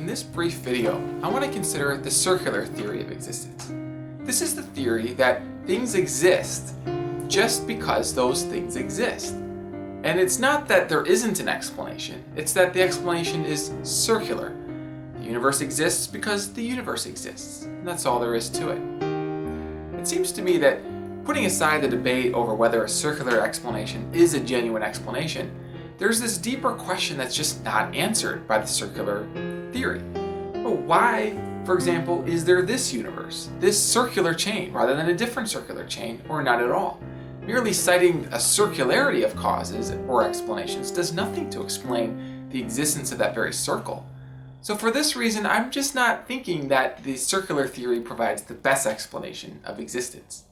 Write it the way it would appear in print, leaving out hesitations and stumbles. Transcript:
this brief video, I want to consider the circular theory of existence. This is the theory that things exist just because those things exist. And it's not that there isn't an explanation, it's that the explanation is circular. The universe exists because the universe exists, and that's all there is to it. It seems to me that putting aside the debate over whether a circular explanation is a genuine explanation, there's this deeper question that's just not answered by the circular theory. Well, why, for example, is there this universe, this circular chain, rather than a different circular chain, or not at all? Merely citing a circularity of causes or explanations does nothing to explain the existence of that very circle. So for this reason, I'm just not thinking that the circular theory provides the best explanation of existence.